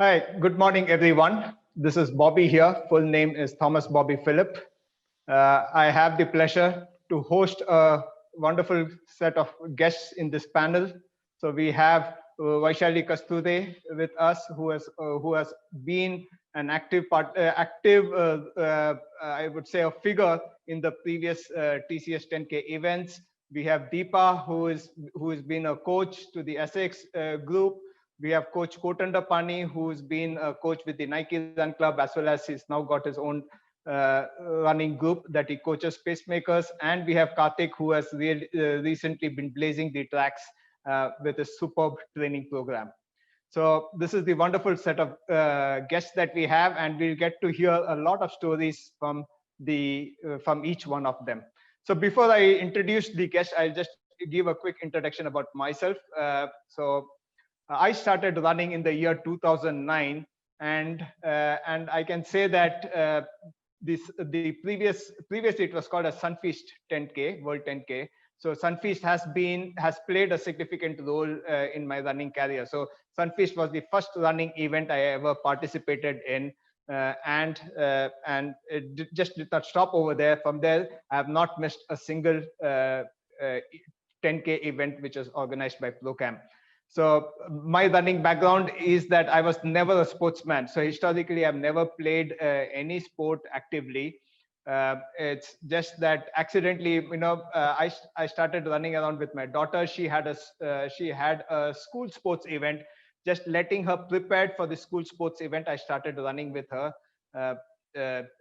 Hi, good morning, everyone. This is Bobby here. Full name is Thomas Bobby Phillip. I have the pleasure to host a wonderful set of guests in this panel. So we have Vaishali Kastude with us, who has been an active, I would say, a figure in the previous TCS 10K events. We have Deepa, who has been a coach to the Essex group. We have Coach Kotendapani, who's been a coach with the Nike Run Club, as well as he's now got his own running group that he coaches pacemakers. And we have Karthik, who has recently been blazing the tracks with a superb training program. So this is the wonderful set of guests that we have, and we'll get to hear a lot of stories from each one of them. So before I introduce the guests, I'll just give a quick introduction about myself. I started running in the year 2009, and I can say that the previously it was called a Sunfeast 10K World 10K. So Sunfeast has played a significant role in my running career. So Sunfeast was the first running event I ever participated in, and it just did not stop over there. From there, I have not missed a single 10K event which is organized by Procam. So my running background is that I was never a sportsman. So historically, I've never played any sport actively. It's just that accidentally, I started running around with my daughter. She had a school sports event. Just letting her prepared for the school sports event, I started running with her. Uh,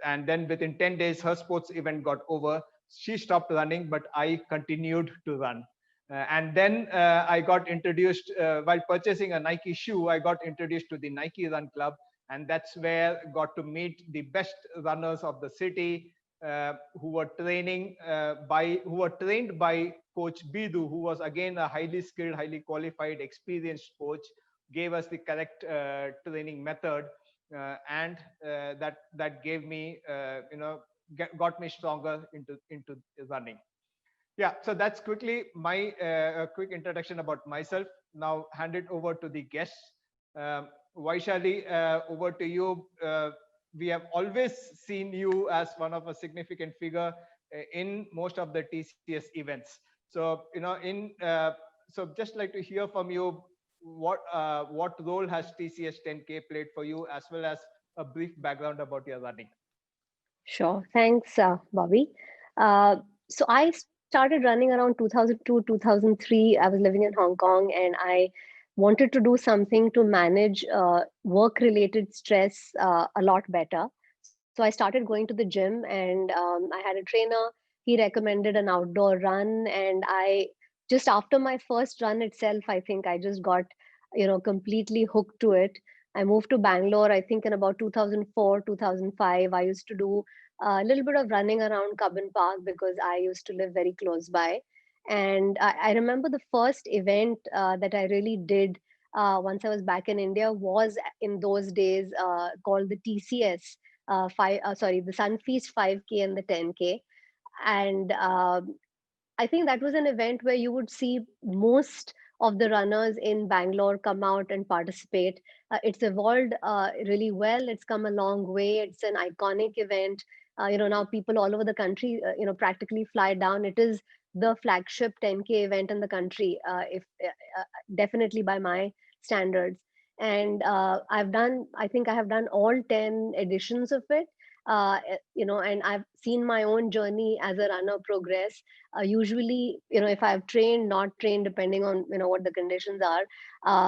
and then within 10 days, her sports event got over. She stopped running, but I continued to run. And then I got introduced while purchasing a Nike shoe. I got introduced to the Nike Run Club, and that's where I got to meet the best runners of the city, who were trained by Coach Bidu, who was again a highly skilled, highly qualified, experienced coach. Gave us the correct training method, and that gave me, got me stronger into running. Yeah, so that's quickly my quick introduction about myself. Now hand it over to the guests. Vaishali, over to you. We have always seen you as one of a significant figure in most of the TCS events. So so just like to hear from you, what role has TCS 10K played for you, as well as a brief background about your running. Sure. Thanks, Bobby. So I started running around 2002, 2003. I was living in Hong Kong, and I wanted to do something to manage work-related stress a lot better. So I started going to the gym, and I had a trainer. He recommended an outdoor run, and I just after my first run itself, I think I just got, completely hooked to it. I moved to Bangalore, I think in about 2004, 2005. I used to do a little bit of running around Cubbon Park because I used to live very close by. And I remember the first event that I really did once I was back in India was in those days called the TCS the Sunfeast 5K and the 10K. And I think that was an event where you would see most of the runners in Bangalore come out and participate. It's evolved really well. It's come a long way. It's an iconic event. Now people all over the country, practically fly down. It is the flagship 10K event in the country, if definitely by my standards. And I think I have done all 10 editions of it. And I've seen my own journey as a runner progress. Usually, if I've trained, not trained, depending on what the conditions are.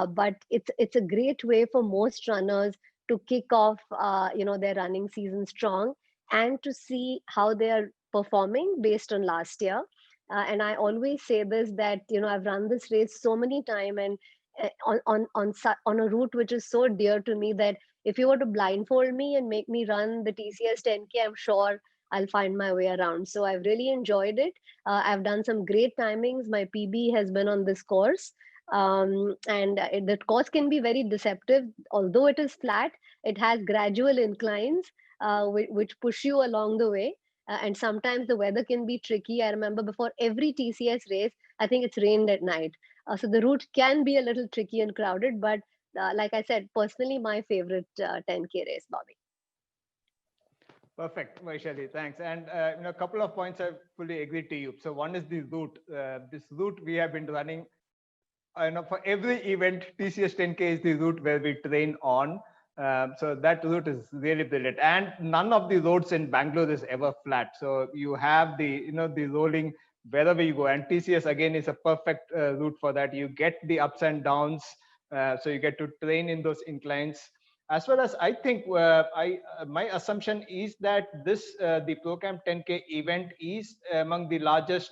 But it's a great way for most runners to kick off their running season strong, and to see how they are performing based on last year. And I always say this, that I've run this race so many times, and on a route which is so dear to me, that if you were to blindfold me and make me run the TCS 10K, I'm sure I'll find my way around. So I've really enjoyed it. I've done some great timings. My PB has been on this course. And the course can be very deceptive. Although it is flat, it has gradual inclines, which push you along the way. And sometimes the weather can be tricky. I remember before every TCS race, I think it's rained at night. So the route can be a little tricky and crowded, but like I said, personally, my favorite 10K race, Bobby. Perfect, Vaishali, thanks. And a couple of points I fully agree to you. So one is the route. This route we have been running. For every event, TCS 10K is the route where we train on. So that route is really brilliant. And none of the roads in Bangalore is ever flat. So you have the rolling wherever you go. And TCS again is a perfect route for that. You get the ups and downs. So you get to train in those inclines. As well as I think my assumption is that this the ProCamp 10K event is among the largest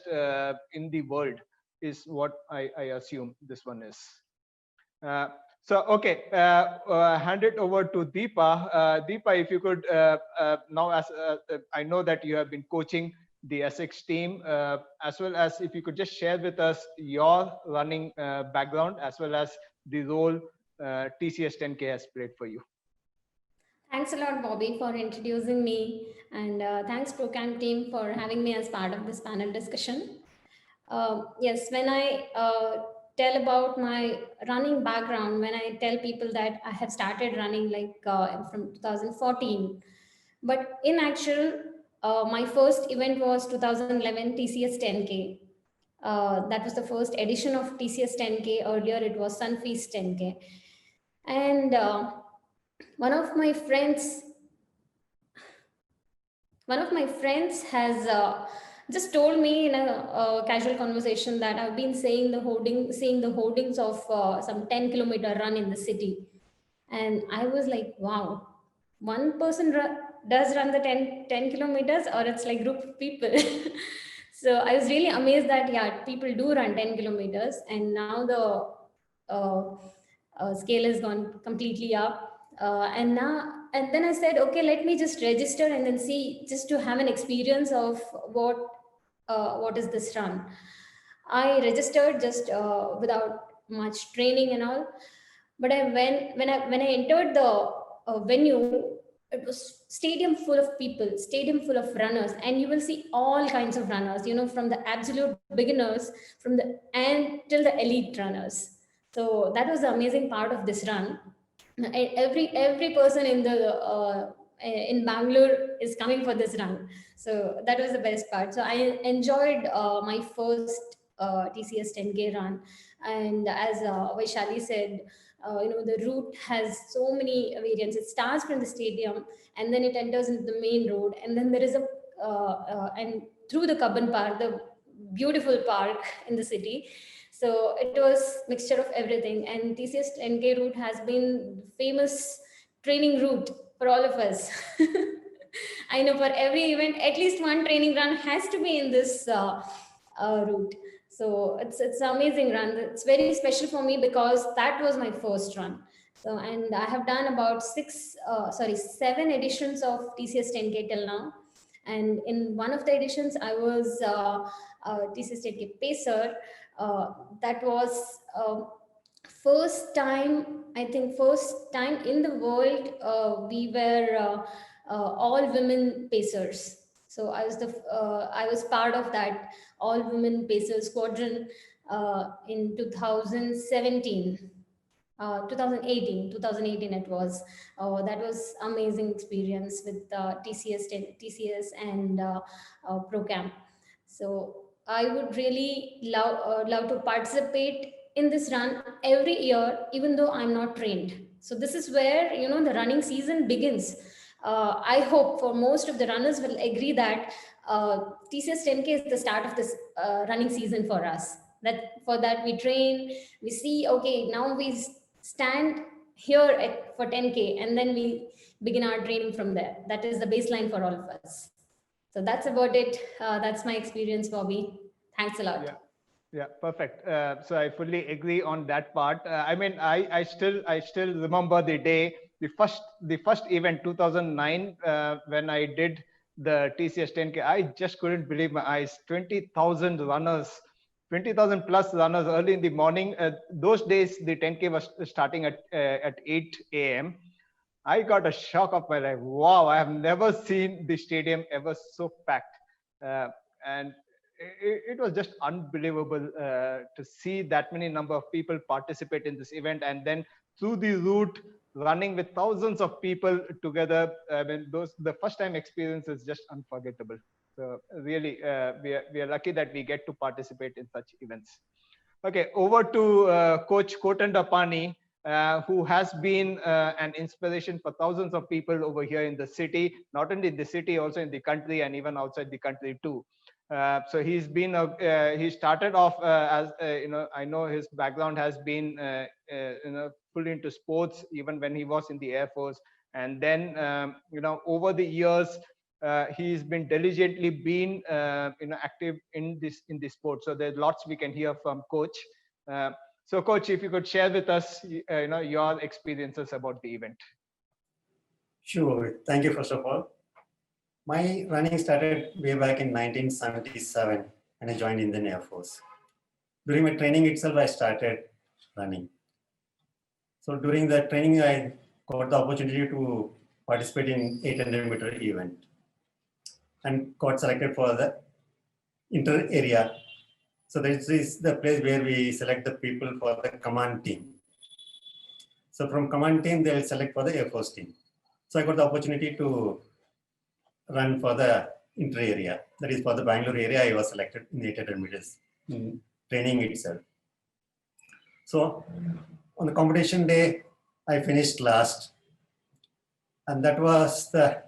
in the world, is what I assume this one is. Uh, so okay, hand it over to Deepa. Deepa, if you could now, as I know that you have been coaching the Essex team, as well as if you could just share with us your running background, as well as the role TCS 10K has played for you. Thanks a lot, Bobby, for introducing me, and thanks ProCamp team for having me as part of this panel discussion. Yes, when I tell about my running background, when I tell people that I have started running like from 2014, but in actual, my first event was 2011 TCS 10K. That was the first edition of TCS 10K. Earlier, it was Sunfeast 10K, and one of my friends one of my friends has just told me in a casual conversation that I've been seeing the hoardings of some 10-kilometer run in the city. And I was like, wow, one person does run the 10 kilometers, or it's like group of people. So I was really amazed that, yeah, people do run 10 kilometers. And now the uh, scale has gone completely up. And then I said, okay, let me just register and then see, just to have an experience of what is this run. I registered just without much training and all. But when I entered the venue, it was stadium full of people, stadium full of runners, and you will see all kinds of runners. From the absolute beginners, from the and till the elite runners. So that was the amazing part of this run. Every person in Bangalore is coming for this run. So that was the best part. So I enjoyed my first TCS 10K run, and as Vaishali said, the route has so many variants. It starts from the stadium, and then it enters into the main road, and then there is and through the Kabban Park, the beautiful park in the city. So it was mixture of everything, and TCS 10K route has been famous training route for all of us. I know for every event, at least one training run has to be in this route. So it's an amazing run. It's very special for me because that was my first run. So, and I have done about 7 editions of TCS 10K till now. And in one of the editions, I was TCS 10K pacer. That was first time in the world we were all women pacers. So I was part of that all women pacer squadron in 2017. 2018 it was. That was amazing experience with TCS and ProCamp. So I would really love to participate in this run every year, even though I'm not trained. So this is where the running season begins. I hope for most of the runners will agree that TCS 10K is the start of this running season for us. That for that we train, we see, okay, now we stand here for 10K, and then we begin our training from there. That is the baseline for all of us. So that's about it. That's my experience, Bobby. Thanks a lot. Yeah, perfect. So I fully agree on that part. I mean, I still remember the day, the first event 2009 when I did the TCS 10K. I just couldn't believe my eyes. 20,000 runners, 20,000 plus runners early in the morning. Those days the 10K was starting at 8 a.m. I got a shock of my life. Wow, I have never seen the stadium ever so packed. And it was just unbelievable to see that many number of people participate in this event, and then through the route, running with thousands of people together. I mean, the first time experience is just unforgettable. So really, we are lucky that we get to participate in such events. Okay, over to Coach Kotendapani, who has been an inspiration for thousands of people over here in the city, not only in the city, also in the country and even outside the country too. So he's been he started off as I know his background has been fully into sports even when he was in the Air Force, and then over the years he's been diligently been active in this sport. So there's lots we can hear from Coach. So Coach, if you could share with us your experiences about the event. Sure. Thank you, first of all. My running started way back in 1977 when I joined Indian Air Force. During my training itself, I started running. So during that training, I got the opportunity to participate in 800-meter event and got selected for the inter area. So this is the place where we select the people for the command team. So from command team, they will select for the Air Force team. So I got the opportunity to run for the inter area. That is for the Bangalore area. I was selected in 800 meters in training itself. So on the competition day, I finished last. And that was the,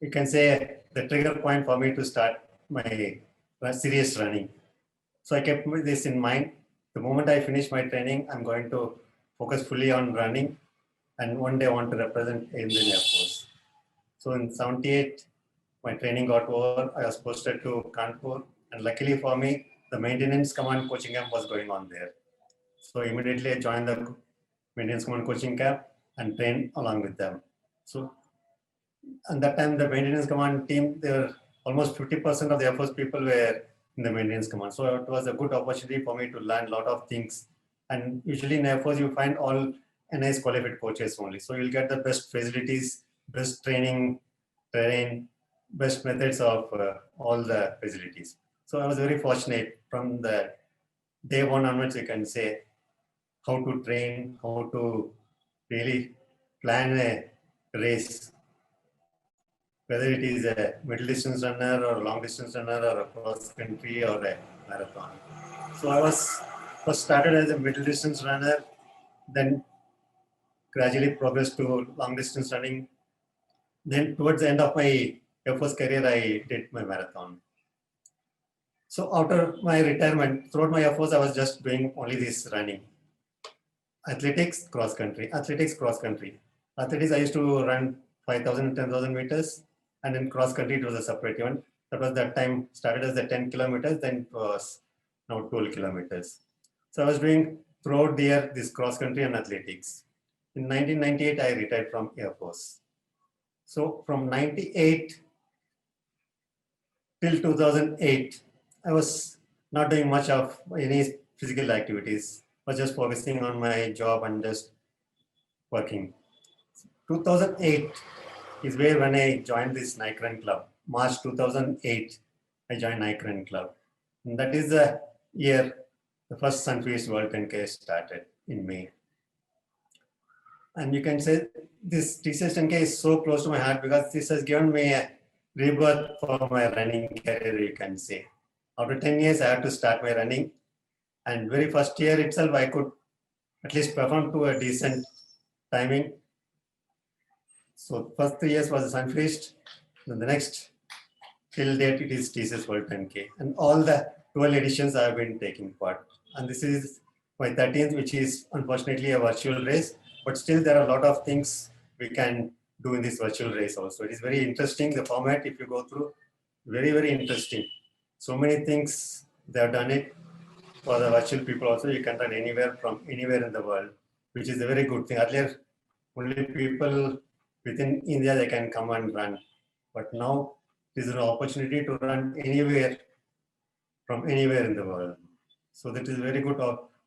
you can say, the trigger point for me to start my serious running. So I kept this in mind. The moment I finish my training, I'm going to focus fully on running. And one day I want to represent Indian Air Force. So in 78, my training got over. I was posted to Kanpur. And luckily for me, the maintenance command coaching camp was going on there. So immediately I joined the maintenance command coaching camp and trained along with them. So at that time, the maintenance command team, there were almost 50% of the Air Force people were in the maintenance command. So it was a good opportunity for me to learn a lot of things. And usually in Air Force, you find all NIS qualified coaches only. So you'll get the best facilities, best training, best methods of all the facilities. So I was very fortunate from the day one onwards, you can say, how to train, how to really plan a race, whether it is a middle distance runner or a long distance runner or a cross country or a marathon. So I was first started as a middle distance runner, then gradually progressed to long distance running. Then towards the end of my Air Force career, I did my marathon. So after my retirement, throughout my Air Force, I was just doing only this running. Athletics, cross country. Athletics, cross country. Athletics, I used to run 5,000 and 10,000 meters. And in cross country, it was a separate event. That was that time started as the 10 kilometers, then it was now 12 kilometers. So I was doing throughout the year this cross country and athletics. In 1998, I retired from Air Force. So from 98 till 2008, I was not doing much of any physical activities. I was just focusing on my job and just working. 2008 is where when I joined this Nike Run Club. March 2008, I joined Nike Run Club. And that is the year the first Sunfeast World 10K started in May. And you can say this TCS 10K is so close to my heart because this has given me a rebirth for my running career, you can say. After 10 years, I had to start my running. And very first year itself, I could at least perform to a decent timing. So first 3 years was Sunfeast. Then the next till date, it is TCS World 10K. And all the 12 editions I have been taking part. And this is my 13th, which is unfortunately a virtual race. But still, there are a lot of things we can do in this virtual race also. It is very interesting, the format, if you go through, very, very interesting. So many things they have done it for the virtual people also. You can run anywhere from anywhere in the world, which is a very good thing. Earlier, only people within India, they can come and run. But now, there is an opportunity to run anywhere from anywhere in the world. So that is a very good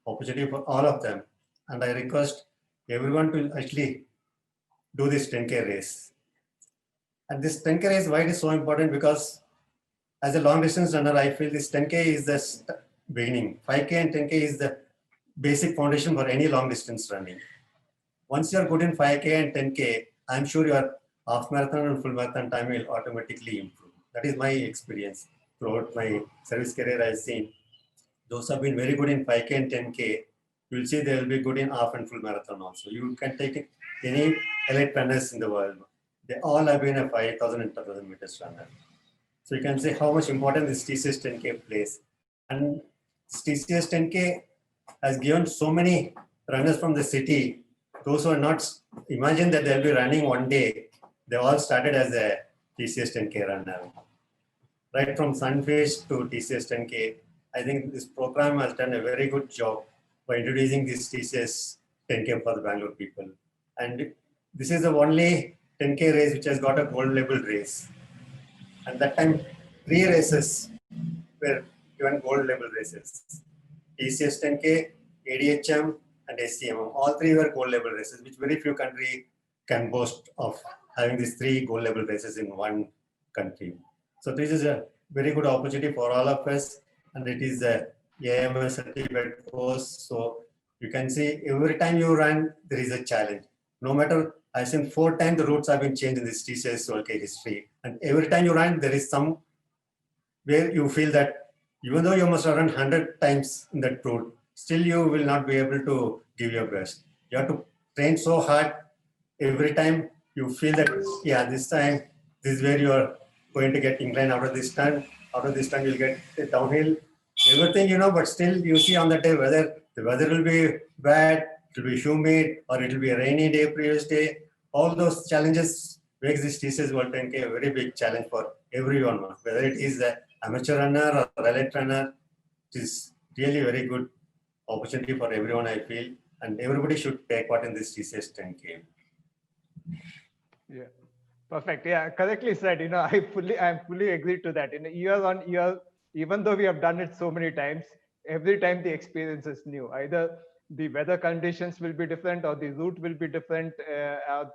opportunity for all of them. And I request everyone to actually do this 10K race. And this 10K race, why it is so important? Because as a long distance runner, I feel this 10K is the beginning. 5K and 10K is the basic foundation for any long distance running. once you're good in 5K and 10K, I'm sure your half marathon and full marathon time will automatically improve. That is my experience throughout my service career. I've seen those have been very good in 5K and 10K. You'll see they will be good in half and full marathon also. You can take any elite runners in the world. They all have been a 5,000 and 10,000 meters runner. So you can say how much important this TCS 10K plays. And TCS 10K has given so many runners from the city, those who are not, imagine that they'll be running one day. They all started as a TCS 10K runner. Right from Sunfish to TCS 10K, I think this program has done a very good job by introducing this TCS 10K for the Bangalore people. And this is the only 10K race which has got a gold label race. And that time, 3 races were given gold label races. TCS 10K, ADHM, and SCM. All 3 were gold label races, which very few countries can boast of having these 3 gold label races in one country. So this is a very good opportunity for all of us, and it is a AMS certified course. So you can see every time you run, there is a challenge. No matter, I've seen 4 times the routes have been changed in this TCS 12K history. And every time you run, there is some where you feel that even though you must have run 100 times in that route, still you will not be able to give your best. You have to train so hard. Every time you feel that, yeah, this time, this is where you are going to get inclined out of this turn. Out of this turn, you'll get downhill. Everything, you know, but still you see on that day whether the weather will be bad, it will be humid, or it will be a rainy day, previous day. All those challenges makes this TCS World 10K a very big challenge for everyone. Whether it is the amateur runner or elite runner, it is really very good opportunity for everyone, I feel. And everybody should take part in this TCS 10K. Yeah, perfect. Yeah, correctly said. You know, I'm fully agree to that. In year on year, even though we have done it so many times, every time the experience is new. Either the weather conditions will be different, or the route will be different.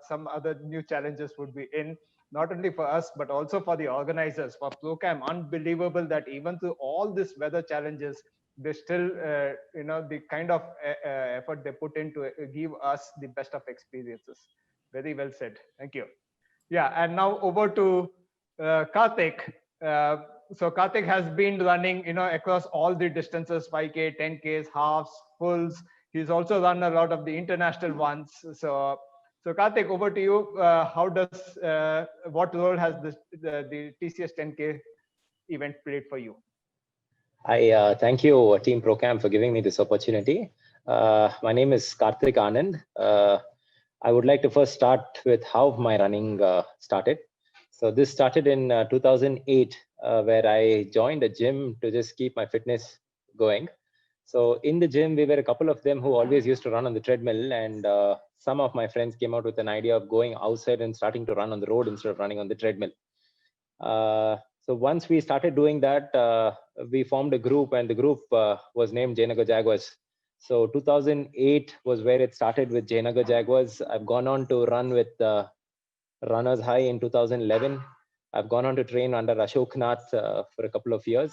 Some other new challenges would be in. Not only for us, but also for the organizers, for Procam. Unbelievable that even through all these weather challenges, they still, you know, the kind of effort they put in to give us the best of experiences. Very well said. Thank you. Yeah, and now over to Karthik. So Karthik has been running, you know, across all the distances: 5K, 10Ks, halves, fulls. He's also run a lot of the international ones. So Karthik, over to you. How does what role has the TCS 10K event played for you? I thank you, Team Procam, for giving me this opportunity. My name is Karthik Anand. I would like to first start with how my running started. So this started in 2008, where I joined a gym to just keep my fitness going. So in the gym, we were a couple of them who always used to run on the treadmill, and some of my friends came out with an idea of going outside and starting to run on the road instead of running on the treadmill. So once we started doing that, we formed a group, and the group was named Jainagar Jaguars. So 2008 was where it started with Jainagar Jaguars. I've gone on to run with Runners High in 2011. I've gone on to train under Ashok Nath for a couple of years.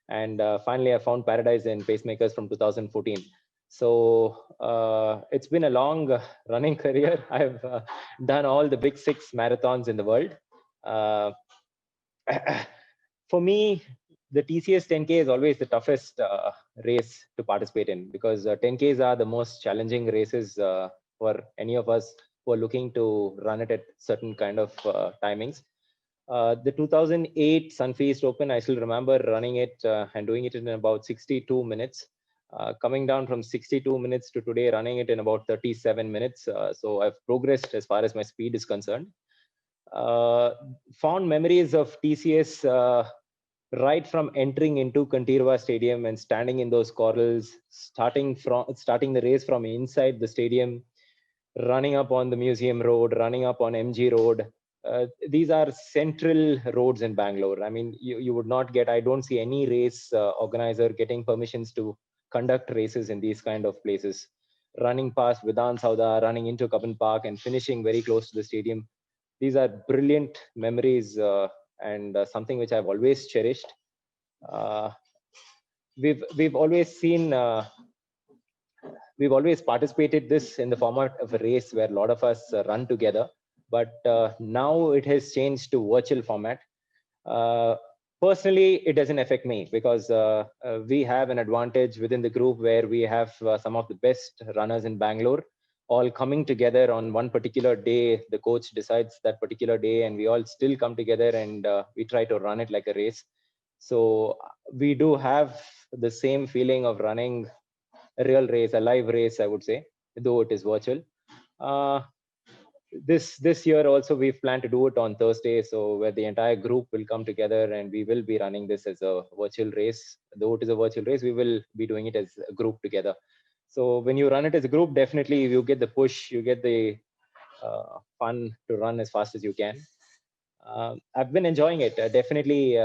And finally, I found Paradise in Pacemakers from 2014. So it's been a long running career. I've done all the big 6 marathons in the world. For me, the TCS 10K is always the toughest race to participate in, because 10Ks are the most challenging races for any of us who are looking to run it at certain kind of timings. The 2008 Sunfeast Open, I still remember running it and doing it in about 62 minutes. Coming down from 62 minutes to today, running it in about 37 minutes. So I've progressed as far as my speed is concerned. Fond memories of TCS right from entering into Kantirva Stadium and standing in those corrals, starting the race from inside the stadium, running up on the Museum Road, running up on MG Road. These are central roads in Bangalore. I mean, you would not get, I don't see any race organizer getting permissions to conduct races in these kind of places. Running past Vidhan Sauda, running into Cubbon Park, and finishing very close to the stadium. These are brilliant memories and something which I've always cherished. We've always seen we've always participated this in the format of a race where a lot of us run together, but now it has changed to virtual format. Personally, it doesn't affect me because we have an advantage within the group where we have some of the best runners in Bangalore all coming together on one particular day. The coach decides that particular day, and we all still come together and we try to run it like a race. So we do have the same feeling of running a real race, a live race, I would say, though it is virtual. This year also we've planned to do it on Thursday, so where the entire group will come together and we will be running this as a virtual race. Though it is a virtual race, we will be doing it as a group together. So when you run it as a group, definitely you get the push, you get the fun to run as fast as you can. I've been enjoying it. Definitely,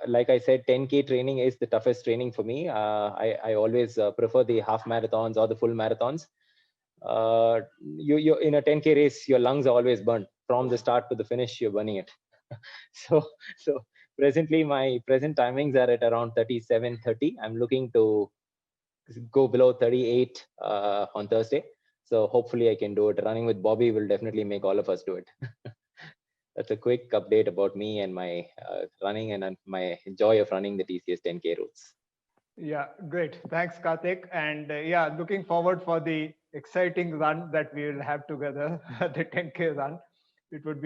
like I said, 10K training is the toughest training for me. I always prefer the half marathons or the full marathons. You in a 10K race, your lungs are always burnt from the start to the finish. You're burning it. so presently my present timings are at around 37:30. I'm looking to go below 38 on Thursday. So hopefully I can do it. Running with Bobby will definitely make all of us do it. That's a quick update about me and my running and my joy of running the TCS 10K routes. Yeah, great. Thanks, Karthik. And yeah, looking forward for the exciting run that we will have together, the 10K run. It would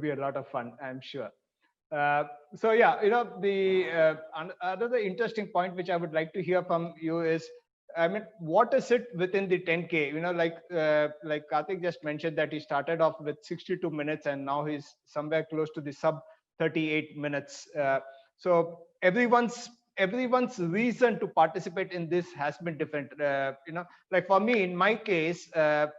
be a lot of fun, I'm sure. So yeah, the another interesting point which I would like to hear from you is, I mean, what is it within the 10K? Like Karthik just mentioned that he started off with 62 minutes and now he's somewhere close to the sub 38 minutes. So everyone's reason to participate in this has been different. Like for me, in my case,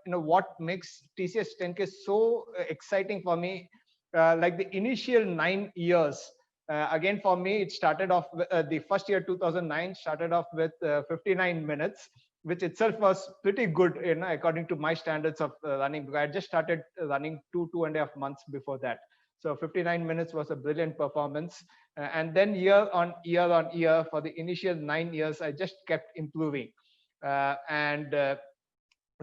what makes TCS 10K so exciting for me, like the initial 9 years. Again, for me, it started off the first year, 2009, started off with 59 minutes, which itself was pretty good, according to my standards of running. Because I just started running 2.5 months before that. So 59 minutes was a brilliant performance. And then year on year, for the initial 9 years, I just kept improving.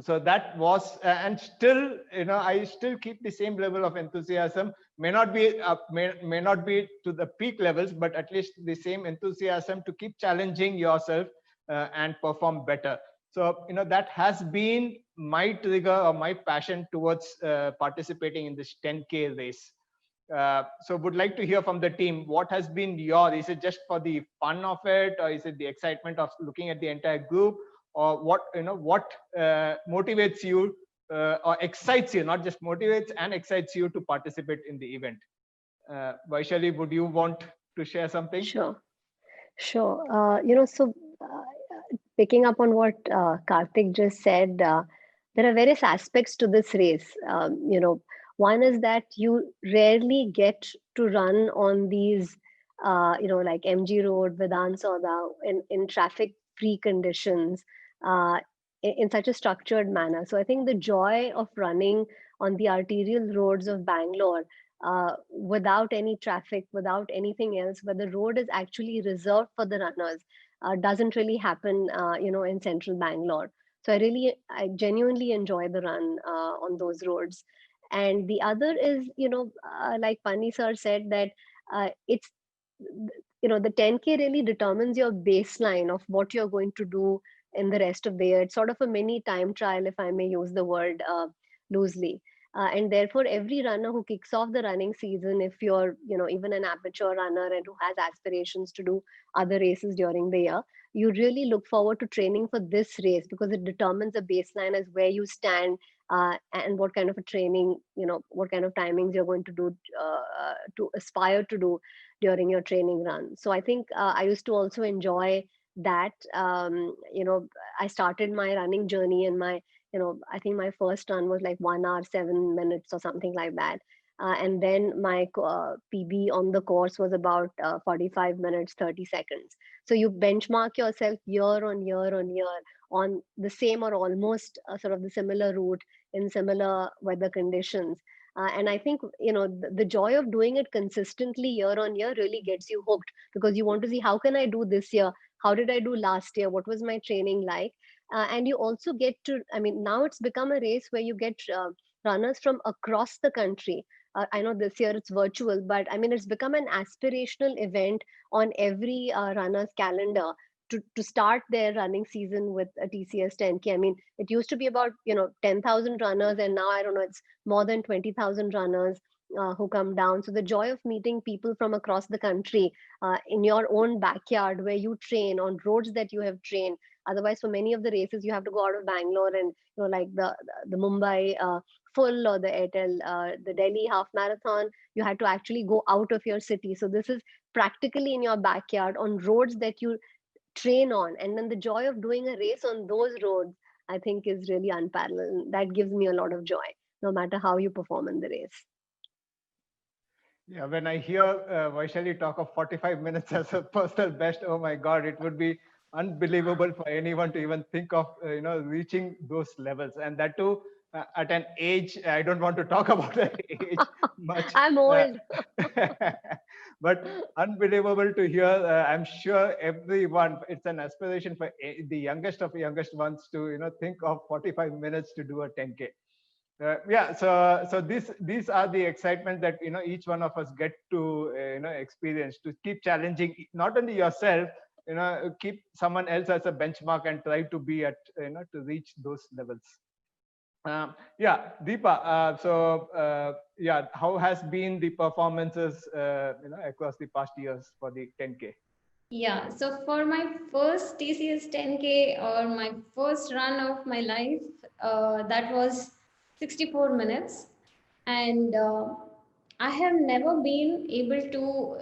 So that was, and still, I still keep the same level of enthusiasm. May not be to the peak levels, but at least the same enthusiasm to keep challenging yourself and perform better. So that has been my trigger or my passion towards participating in this 10K race. So would like to hear from the team, what has been is it just for the fun of it, or is it the excitement of looking at the entire group, or what motivates you or excites you, not just motivates and excites you to participate in the event? Vaishali, would you want to share something? Sure. So picking up on what Karthik just said, there are various aspects to this race. One is that you rarely get to run on these, like MG Road, Vedant Soda, in traffic-free conditions, in such a structured manner. So I think the joy of running on the arterial roads of Bangalore, without any traffic, without anything else, where the road is actually reserved for the runners, doesn't really happen, in central Bangalore. So I genuinely enjoy the run on those roads. And the other is, like Pani sir said, that it's, the 10K really determines your baseline of what you're going to do in the rest of the year. It's sort of a mini time trial, if I may use the word loosely. And therefore, every runner who kicks off the running season, if you're, even an amateur runner and who has aspirations to do other races during the year, you really look forward to training for this race, because it determines a baseline as where you stand and what kind of a training, what kind of timings you're going to do, to aspire to do during your training run. So I think I used to also enjoy that. I started my running journey, and I think my first run was like 1 hour, 7 minutes or something like that. And then my PB on the course was about 45 minutes, 30 seconds. So you benchmark yourself year on year on year on the same or almost sort of the similar route in similar weather conditions. And I think, the joy of doing it consistently year on year really gets you hooked, because you want to see, how can I do this year? How did I do last year? What was my training like? And you also get to, I mean, now it's become a race where you get runners from across the country. I know this year it's virtual, but I mean, it's become an aspirational event on every runner's calendar to start their running season with a TCS 10K. I mean, it used to be about, 10,000 runners, and now I don't know, it's more than 20,000 runners who come down. So the joy of meeting people from across the country in your own backyard where you train on roads that you have trained. Otherwise, for many of the races, you have to go out of Bangalore and, like the Mumbai full or the Airtel, the Delhi half marathon, you had to actually go out of your city. So this is practically in your backyard on roads that you train on. And then the joy of doing a race on those roads, I think, is really unparalleled. That gives me a lot of joy, no matter how you perform in the race. Yeah, when I hear Vaishali talk of 45 minutes as a personal best, oh my God, it would be unbelievable for anyone to even think of, reaching those levels. And that too, at an age, I don't want to talk about that age much. I'm old. But unbelievable to hear. I'm sure everyone, it's an aspiration for the youngest of youngest ones to, think of 45 minutes to do a 10K. Yeah, so these are the excitement that each one of us get to experience, to keep challenging not only yourself, keep someone else as a benchmark and try to be at to reach those levels. Yeah, Deepa. Yeah, how has been the performances across the past years for the 10K? Yeah, so for my first TCS 10K or my first run of my life, that was 64 minutes. And I have never been able to,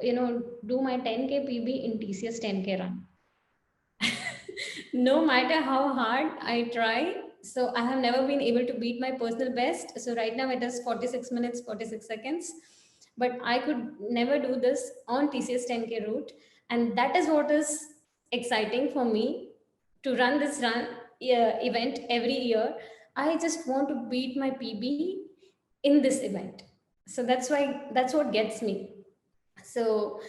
do my 10K PB in TCS 10K run. No matter how hard I try. So I have never been able to beat my personal best. So right now it is 46 minutes, 46 seconds. But I could never do this on TCS 10K route. And that is what is exciting for me to run this event every year. I just want to beat my PB in this event. So that's what gets me. So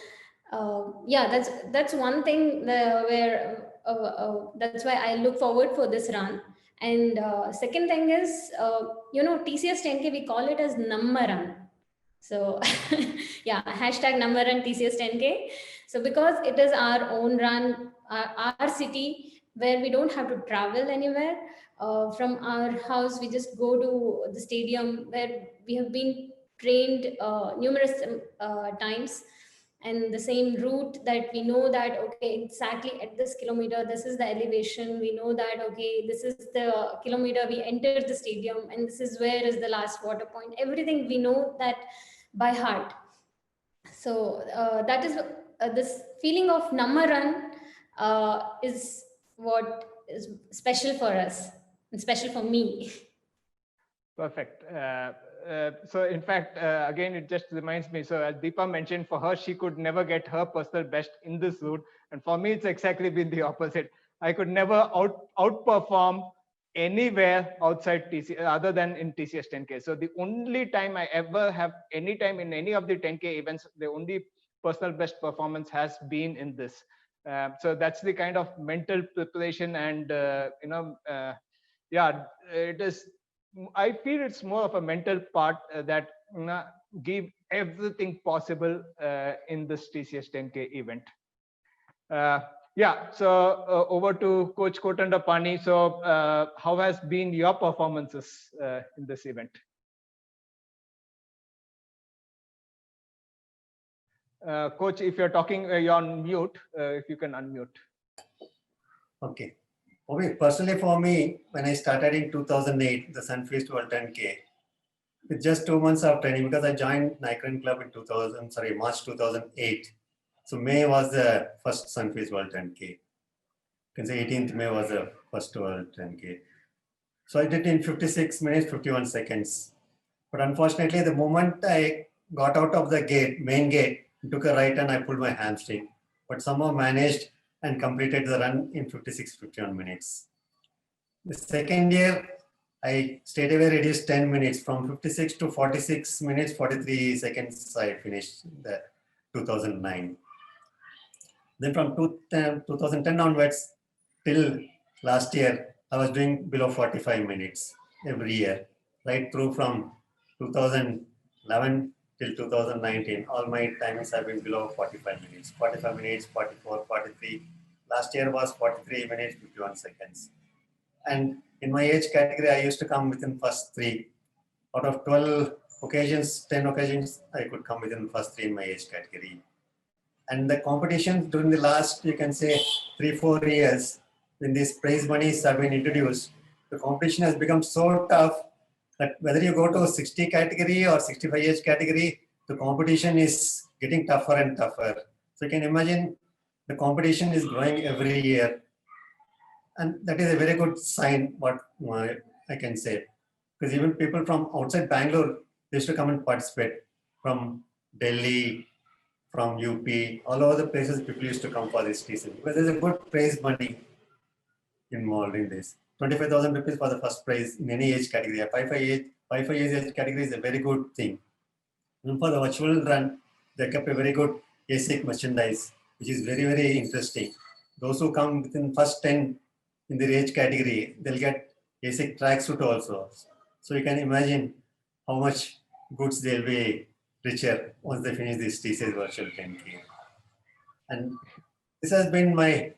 yeah, that's one thing where that's why I look forward for this run. And second thing is, TCS 10K, we call it as number run. So yeah, hashtag number run TCS 10K. So because it is our own run, our city, where we don't have to travel anywhere. From our house, we just go to the stadium where we have been trained numerous times, and the same route that we know that, okay, exactly at this kilometer, this is the elevation. We know that, okay, this is the kilometer we enter the stadium, and this is where is the last water point. Everything we know that by heart. So that is this feeling of number run is what is special for us and special for me. Perfect. So in fact, again, it just reminds me. So as Deepa mentioned, for her, she could never get her personal best in this route. And for me, it's exactly been the opposite. I could never outperform anywhere outside TCS other than in TCS 10K. So the only time I ever have any time in any of the 10K events, the only personal best performance has been in this. So that's the kind of mental preparation and, yeah, it is. I feel it's more of a mental part that give everything possible in this TCS 10K event. Yeah, so over to Coach Kotendapani. So how has been your performances in this event? Coach, if you're talking, you're on mute. If you can unmute. Okay. Personally, for me, when I started in 2008, the Sunfeast World 10K, with just 2 months of training, because I joined Nike Club in March 2008. So May was the first Sunfeast World 10K. You can say 18th May was the first World 10K. So I did in 56 minutes, 51 seconds. But unfortunately, the moment I got out of the main gate, took a right turn, I pulled my hamstring. But somehow managed and completed the run in 56, 51 minutes. The second year, I straight away reduced 10 minutes from 56 to 46 minutes, 43 seconds. I finished the 2009. Then from 2010 onwards till last year, I was doing below 45 minutes every year, right through from 2011 till 2019. All my timings have been below 45 minutes, 45 minutes, 44, 43. Last year was 43 minutes, 51 seconds. And in my age category, I used to come within first three. Out of 12 occasions, 10 occasions, I could come within first three in my age category. And the competition during the last, you can say, 3-4 years, when these prize monies have been introduced, the competition has become so tough that whether you go to 60 category or 65 age category, the competition is getting tougher and tougher. So you can imagine the competition is growing every year. And that is a very good sign, what I can say. Because even people from outside Bangalore used to come and participate, from Delhi, from UP, all over the places people used to come for this season. Because there's a good prize money involved in this. 25,000 rupees for the first prize in any age category. A 5 years age category is a very good thing. And for the virtual run, they kept a very good ASIC merchandise, which is very, very interesting. Those who come within first 10 in the age category, they'll get ASIC tracksuit also. So you can imagine how much goods they'll be richer once they finish this TCS virtual 10K. And this has been my,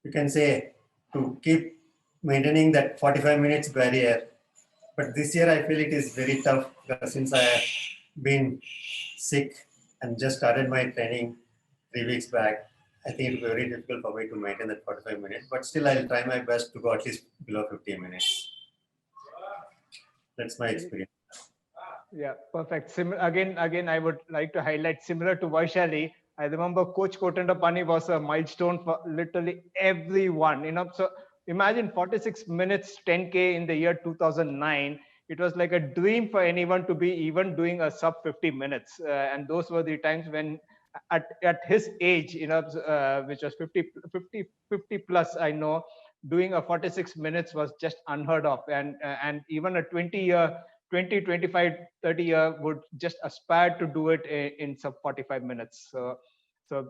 you can say, to keep maintaining that 45 minutes barrier. But this year I feel it is very tough because since I have been sick and just started my training 3 weeks back, I think it will be very difficult for me to maintain that 45 minutes, but still I'll try my best to go at least below 15 minutes. That's my experience. Yeah, perfect. Again, I would like to highlight, similar to Vaishali, I remember Coach Kotendapani was a milestone for literally everyone. So imagine 46 minutes 10K in the year 2009. It was like a dream for anyone to be even doing a sub 50 minutes. And those were the times when at his age, which was 50 plus, I know, doing a 46 minutes was just unheard of. And even a 20, 25, 30 year would just aspire to do it in sub 45 minutes. So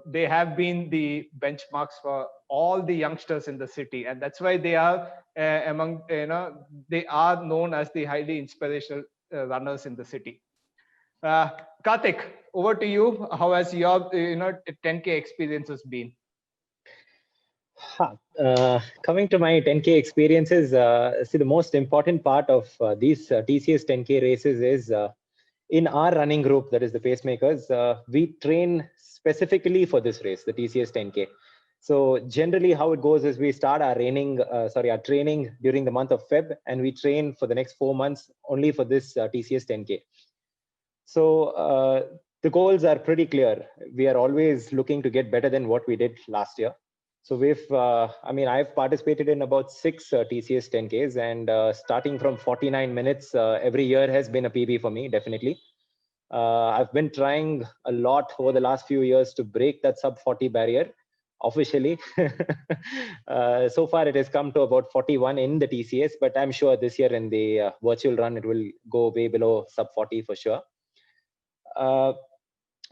they have been the benchmarks for all the youngsters in the city, and that's why they are they are known as the highly inspirational runners in the city. Karthik, over to you. How has your 10K experiences been? Coming to my 10K experiences, see, the most important part of these TCS 10K races is in our running group, that is the pacemakers, we train specifically for this race, the TCS 10K. So generally how it goes is we start our training during the month of Feb, and we train for the next 4 months only for this TCS 10K. So the goals are pretty clear. We are always looking to get better than what we did last year. So I've participated in about 6 TCS 10Ks, and starting from 49 minutes every year has been a PB for me, definitely. I've been trying a lot over the last few years to break that sub 40 barrier officially. So far it has come to about 41 in the TCS, but I'm sure this year in the virtual run, it will go way below sub 40 for sure.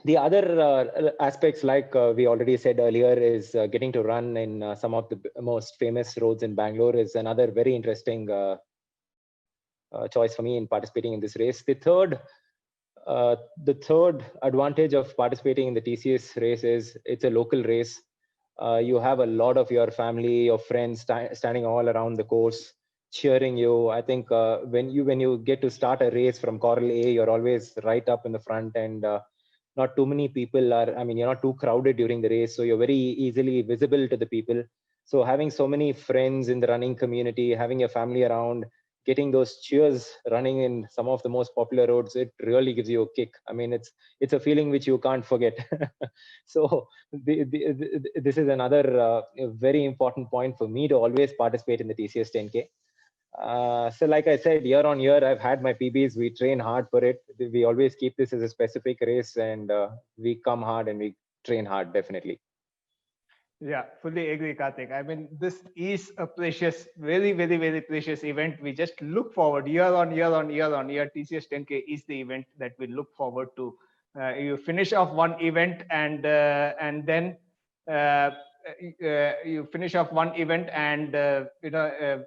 The other aspects, like we already said earlier, is getting to run in some of the most famous roads in Bangalore is another very interesting choice for me in participating in this race. The third advantage of participating in the TCS race is it's a local race. You have a lot of your family, your friends standing all around the course, cheering you. I think when you get to start a race from Coral A, you're always right up in the front, and not too many people are, you're not too crowded during the race, so you're very easily visible to the people. So having so many friends in the running community, having your family around, getting those cheers running in some of the most popular roads, it really gives you a kick. It's a feeling which you can't forget. So this is another very important point for me to always participate in the TCS 10K. So like I said, year on year, I've had my PBs. We train hard for it. We always keep this as a specific race, and we come hard and we train hard, definitely. Yeah, fully agree, Karthik. This is a precious, very, very, very precious event. We just look forward year on year on year on year. TCS 10K is the event that we look forward to. You finish off one event, and then you finish off one event, and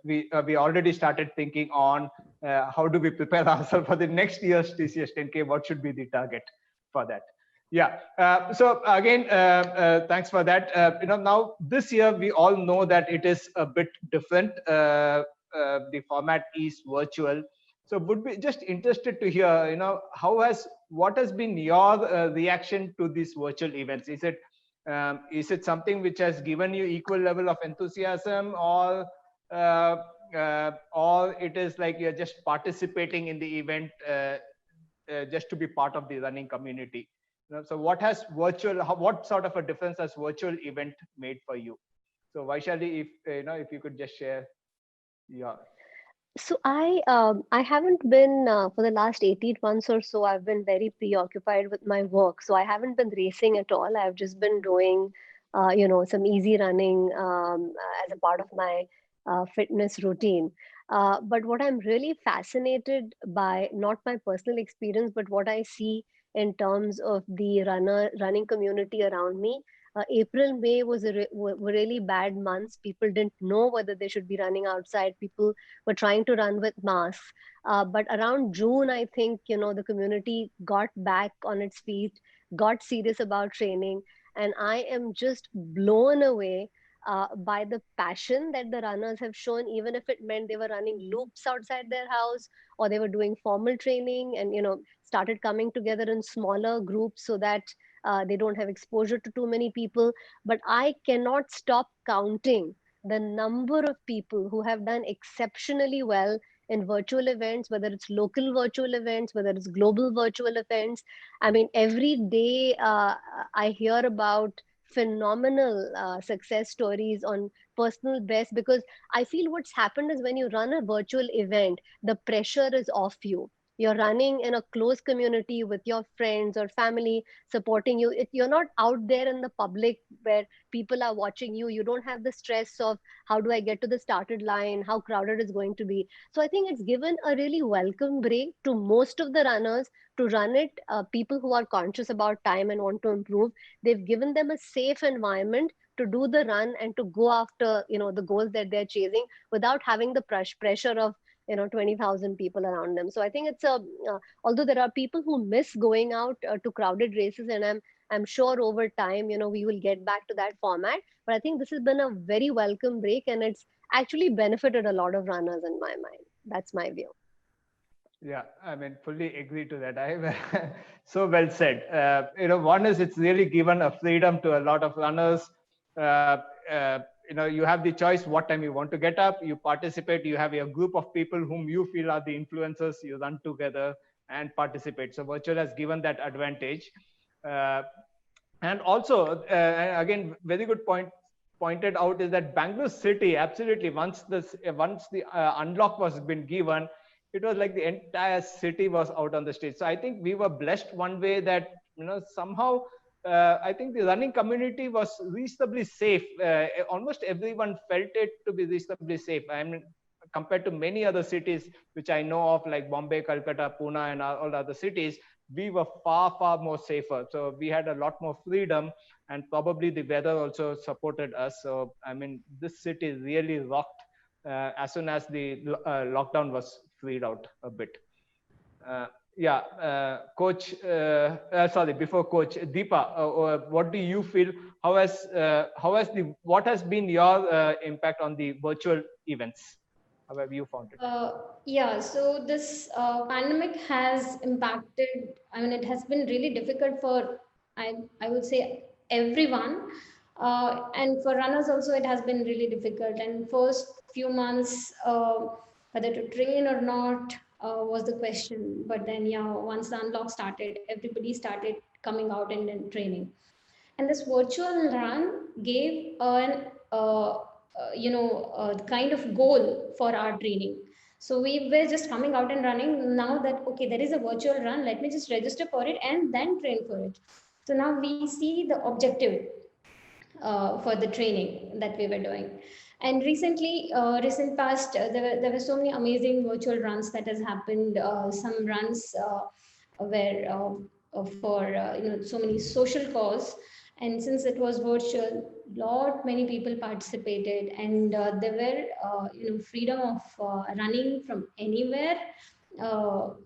we already started thinking on how do we prepare ourselves for the next year's TCS 10K? What should be the target for that? Yeah. So again, thanks for that. Now this year we all know that it is a bit different. The format is virtual. So would be just interested to hear, what has been your reaction to these virtual events? Is it something which has given you equal level of enthusiasm, or it is like you're just participating in the event just to be part of the running community? So what sort of a difference has virtual event made for you? So Vaishali, if you could just share your. So I haven't been for the last 18 months or so. I've been very preoccupied with my work, so I haven't been racing at all. I've just been doing, some easy running as a part of my fitness routine. But what I'm really fascinated by, not my personal experience, but what I see in terms of the running community around me. April, May were really bad months. People didn't know whether they should be running outside. People were trying to run with masks. But around June, I think, the community got back on its feet, got serious about training. And I am just blown away by the passion that the runners have shown, even if it meant they were running loops outside their house, or they were doing formal training and, started coming together in smaller groups so that they don't have exposure to too many people. But I cannot stop counting the number of people who have done exceptionally well in virtual events, whether it's local virtual events, whether it's global virtual events. I mean, every day I hear about phenomenal success stories on personal best, because I feel what's happened is when you run a virtual event, the pressure is off you. You're running in a close community with your friends or family supporting you. You're not out there in the public where people are watching you. You don't have the stress of how do I get to the started line, how crowded it's going to be. So I think it's given a really welcome break to most of the runners to run it. People who are conscious about time and want to improve, they've given them a safe environment to do the run and to go after the goals that they're chasing without having the pressure of 20,000 people around them. So I think it's although there are people who miss going out to crowded races, and I'm sure over time we will get back to that format, but I think this has been a very welcome break, and it's actually benefited a lot of runners in my mind. That's my view. Yeah, I mean, fully agree to that. I so well said. One is it's really given a freedom to a lot of runners. You have the choice what time you want to get up. You participate. You have a group of people whom you feel are the influencers. You run together and participate. So virtual has given that advantage. And also, again, very good pointed out is that Bangalore city, absolutely, once the unlock was been given, it was like the entire city was out on the street. So I think we were blessed one way that somehow I think the running community was reasonably safe. Almost everyone felt it to be reasonably safe. I mean, compared to many other cities which I know of, like Bombay, Calcutta, Pune, and all other cities, we were far more safer. So we had a lot more freedom, and probably the weather also supported us. So I mean, this city really rocked as soon as the lockdown was freed out a bit. Coach, sorry, before Coach, Deepa, what do you feel? What has been your impact on the virtual events? How have you found it? So this pandemic has impacted, I mean, it has been really difficult for, I would say, everyone. And for runners also, it has been really difficult. And first few months, whether to train or not was the question. But then, once the unlock started, everybody started coming out and then training. And this virtual run gave an kind of goal for our training. So we were just coming out and running. Now that okay, there is a virtual run, let me just register for it and then train for it. So now we see the objective for the training that we were doing. And recently, recent past, there were so many amazing virtual runs that has happened. Some runs were for so many social cause, And since it was virtual, many people participated, and there were freedom of running from anywhere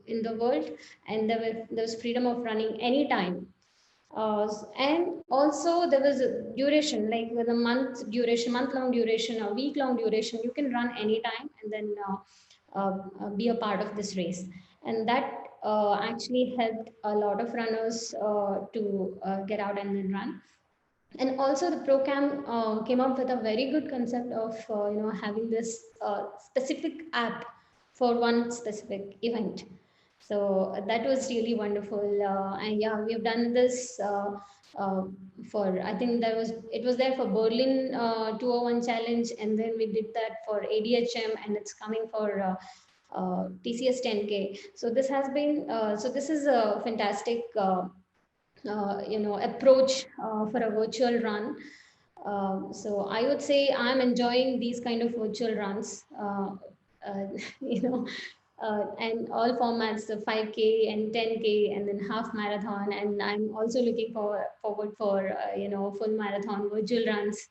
in the world, and there was freedom of running anytime. And also there was a duration, like with a month long duration, a week long duration. You can run anytime and then be a part of this race. And that actually helped a lot of runners to get out and then run. And also the program came up with a very good concept of having this specific app for one specific event. So that was really wonderful. And yeah, we've done this uh, for, I think it was there for Berlin 201 challenge, and then we did that for ADHM, and it's coming for TCS 10K. So this has been so this is a fantastic approach for a virtual run. So I would say I'm enjoying these kind of virtual runs, you know, and all formats, the 5K and 10K and then half marathon. And I'm also looking forward for, full marathon virtual runs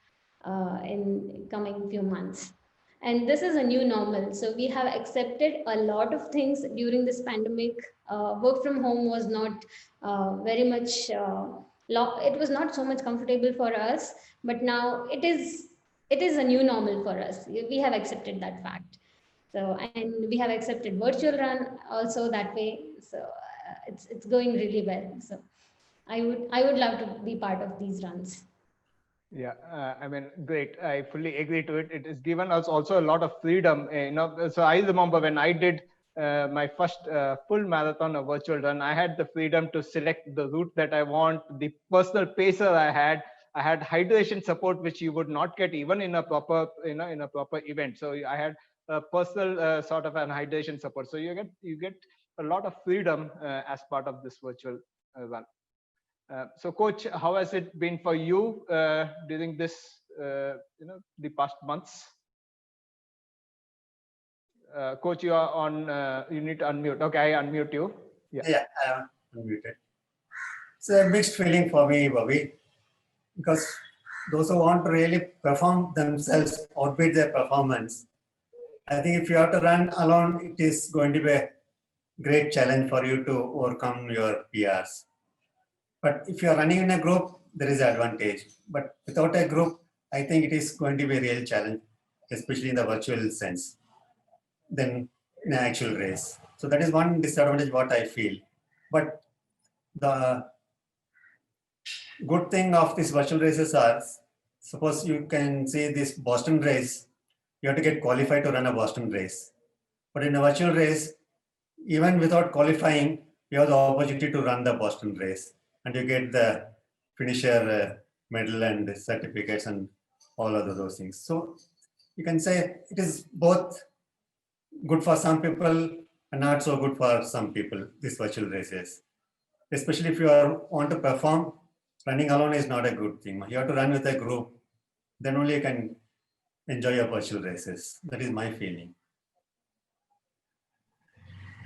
in coming few months. And this is a new normal. So we have accepted a lot of things during this pandemic. Work from home was not very much, it was not so much comfortable for us, but now it is a new normal for us. We have accepted that fact. So, and we have accepted virtual run also that way. So it's going really well. So I would love to be part of these runs. Yeah, I mean, great. I fully agree to it. It has given us also a lot of freedom. So I remember when I did my first full marathon, a virtual run, I had the freedom to select the route that I want, the personal pacer I had. I had hydration support, which you would not get even in a proper, in a proper event. So I had a personal sort of an hydration support. So you get a lot of freedom as part of this virtual run. So, Coach, how has it been for you during this, the past months? Coach, you are on. You need to unmute. Okay, I unmute you. Yeah, I am unmuted. It's a mixed feeling for me, Bobby, because those who want to really perform themselves, outbid their performance, I think if you have to run alone, it is going to be a great challenge for you to overcome your PRs. But if you are running in a group, there is an advantage. But without a group, I think it is going to be a real challenge, especially in the virtual sense, than in an actual race. So that is one disadvantage what I feel. But the good thing of these virtual races are, suppose you can say this Boston race, you have to get qualified to run a Boston race. But in a virtual race, even without qualifying, you have the opportunity to run the Boston race, and you get the finisher medal and certificates and all of those things. So you can say it is both good for some people and not so good for some people, these virtual races. Especially if you want to perform, running alone is not a good thing. You have to run with a group, then only you can enjoy your virtual races. That is my feeling.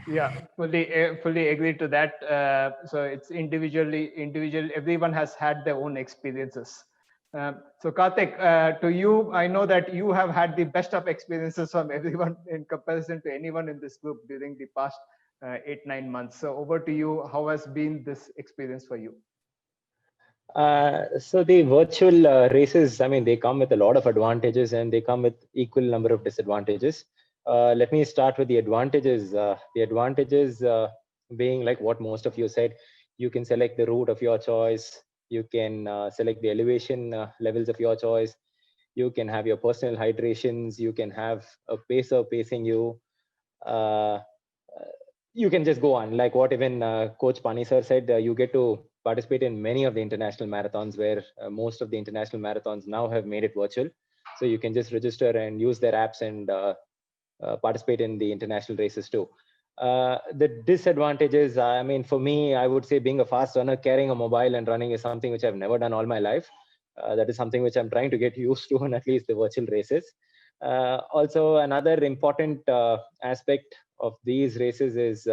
Yeah, fully agree to that. So it's individual. Everyone has had their own experiences. So Karthik, to you, I know that you have had the best of experiences from everyone in comparison to anyone in this group during the past 8-9 months. So over to you. How has been this experience for you? So the virtual races, I mean, they come with a lot of advantages and they come with equal number of disadvantages. Let me start with the advantages. The advantages being like what most of you said, you can select the route of your choice. You can select the elevation levels of your choice. You can have your personal hydrations. You can have a pacer pacing you. You can just go on, like what even Coach Pani sir said, you get to participate in many of the international marathons, where most of the international marathons now have made it virtual. So you can just register and use their apps and participate in the international races too. The disadvantages, I mean, for me, I would say being a fast runner, carrying a mobile and running is something which I've never done all my life. That is something which I'm trying to get used to on at least the virtual races. Also, another important aspect of these races is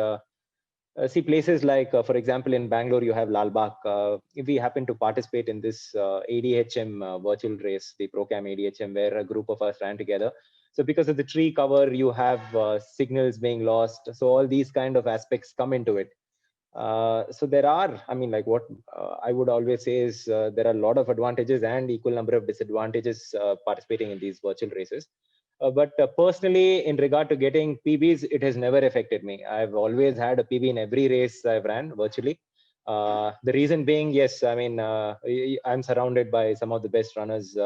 see places like, for example, in Bangalore, you have Lalbagh. If we happen to participate in this ADHM virtual race, the ProCam ADHM, where a group of us ran together. So because of the tree cover, you have signals being lost. So all these kind of aspects come into it. So there are, I mean, like what I would always say is there are a lot of advantages and equal number of disadvantages participating in these virtual races. But personally, in regard to getting PBs, it has never affected me. I've always had a PB in every race I've ran virtually. The reason being, yes, I mean, I'm surrounded by some of the best runners,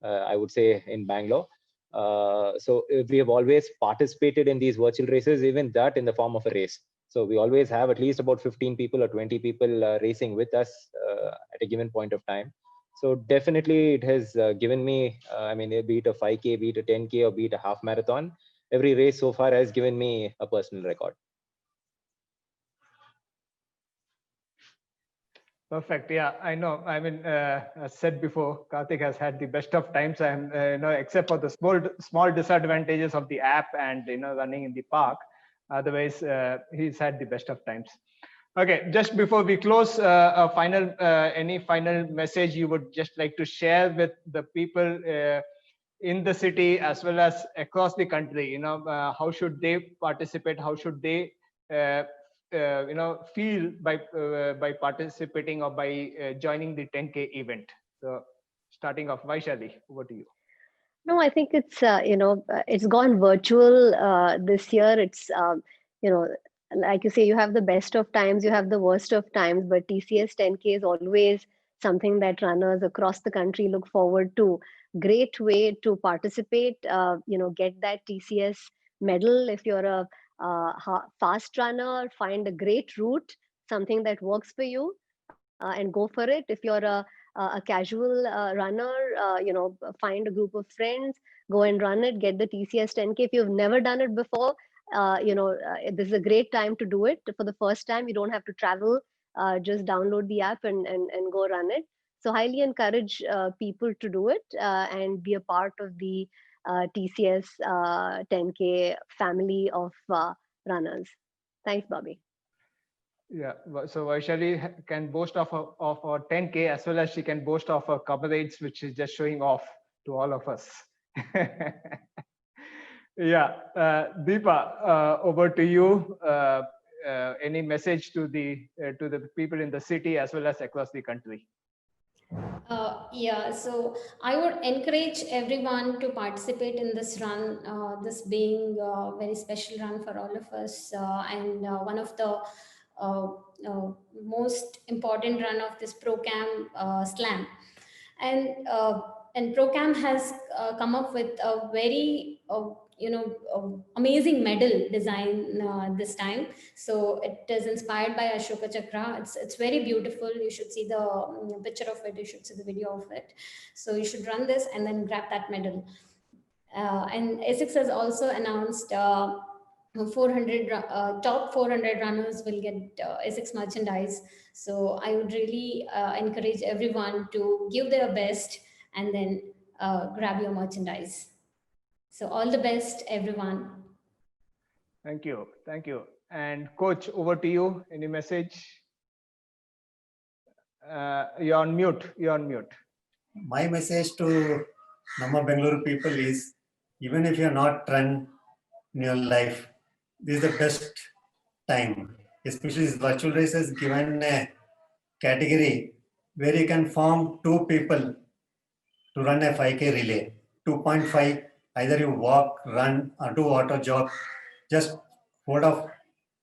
I would say, in Bangalore. So we have always participated in these virtual races, even that in the form of a race. So we always have at least about 15 people or 20 people racing with us at a given point of time. So definitely it has given me, I mean, be it a 5K, be it a 10K, or be it a half marathon, every race so far has given me a personal record. Perfect. Yeah, I know. I mean, as said before, Karthik has had the best of times, and except for the small disadvantages of the app and running in the park. Otherwise, he's had the best of times. Okay, just before we close, any final message you would just like to share with the people in the city as well as across the country? How should they participate? How should they feel by participating or by joining the 10K event? So starting off, Vaishali, over to you. No, I think it's it's gone virtual this year. It's like you say, you have the best of times, you have the worst of times, but TCS 10K is always something that runners across the country look forward to. Great way to participate, get that TCS medal. If you're a fast runner, find a great route, something that works for you, and go for it. If you're a casual runner, find a group of friends, go and run it, get the TCS 10K. If you've never done it before, this is a great time to do it. For the first time, you don't have to travel, just download the app and go run it. So highly encourage people to do it and be a part of the TCS 10K family of runners. Thanks, Bobby. Yeah, so Vaishali can boast of a 10K as well as she can boast of her coverage, which is just showing off to all of us. Yeah, Deepa, over to you. Any message to the people in the city as well as across the country? Yeah, so I would encourage everyone to participate in this run, this being a very special run for all of us, and one of the most important run of this ProCam slam. And ProCam has come up with a very amazing medal design this time. So it is inspired by Ashoka Chakra. It's very beautiful. You should see the picture of it. You should see the video of it. So you should run this and then grab that medal. And Essex has also announced 400 top 400 runners will get Essex merchandise. So I would really encourage everyone to give their best and then grab your merchandise. So all the best, everyone. Thank you. Thank you. And Coach, over to you. Any message? You're on mute. You're on mute. My message to Nama Bengaluru people is, even if you're not run in your life, this is the best time. Especially these virtual races given a category where you can form two people to run a 5K relay. 2.5, either you walk, run, or do auto jog. Just hold off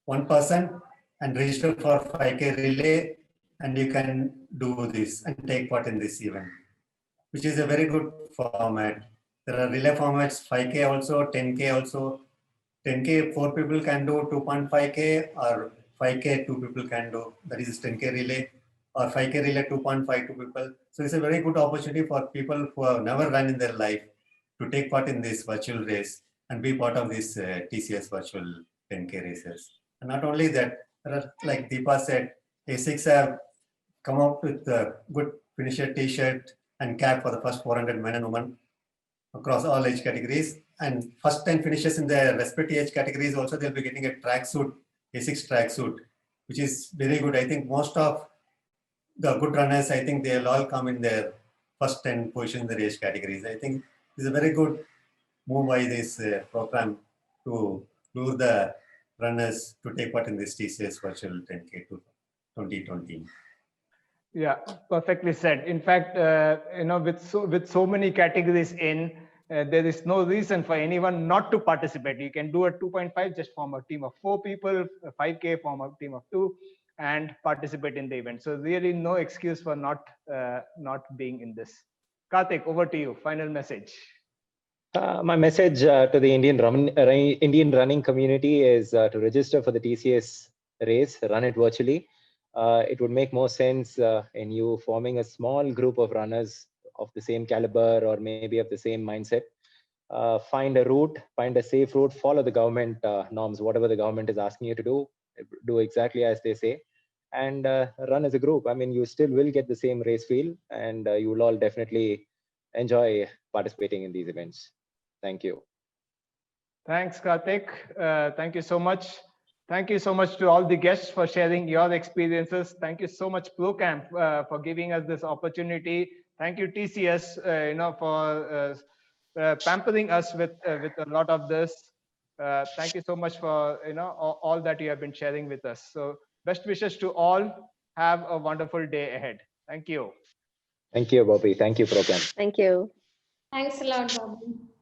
one person and register for 5K relay, and you can do this and take part in this event, which is a very good format. There are relay formats, 5K also, 10K also. 10K, 4 people can do, 2.5K, or 5K, 2 people can do. That is 10K relay, or 5K relay, 2.5, 2 people. So it's a very good opportunity for people who have never run in their life to take part in this virtual race and be part of this TCS virtual 10K races. And not only that, like Deepa said, A6 have come up with a good finisher t-shirt and cap for the first 400 men and women across all age categories. And first 10 finishes in their respective age categories also, they'll be getting a tracksuit A6 tracksuit, which is very good. I think most of the good runners, I think they'll all come in their first 10 positions in the race categories. I think it's a very good move by this program to lure the runners to take part in this TCS Virtual 10K 2020. Yeah, perfectly said. In fact, with so many categories in, there is no reason for anyone not to participate. You can do a 2.5, just form a team of 4 people, a 5K, form a team of 2, and participate in the event. So really, no excuse for not being in this. Karthik, over to you. Final message. My message to the Indian running community is to register for the TCS race, run it virtually. It would make more sense in you forming a small group of runners of the same caliber or maybe of the same mindset. Find a route, find a safe route, follow the government norms, whatever the government is asking you to do exactly as they say, and run as a group. I mean, you still will get the same race feel, and you will all definitely enjoy participating in these events. Thank you. Thanks, Karthik. Thank you so much. Thank you so much to all the guests for sharing your experiences. Thank you so much, ProCamp, for giving us this opportunity. Thank you, TCS, for pampering us with a lot of this. Thank you so much for all that you have been sharing with us. So, best wishes to all. Have a wonderful day ahead. Thank you. Thank you, Bobby. Thank you, ProCamp. Thank you. Thanks a lot, Bobby.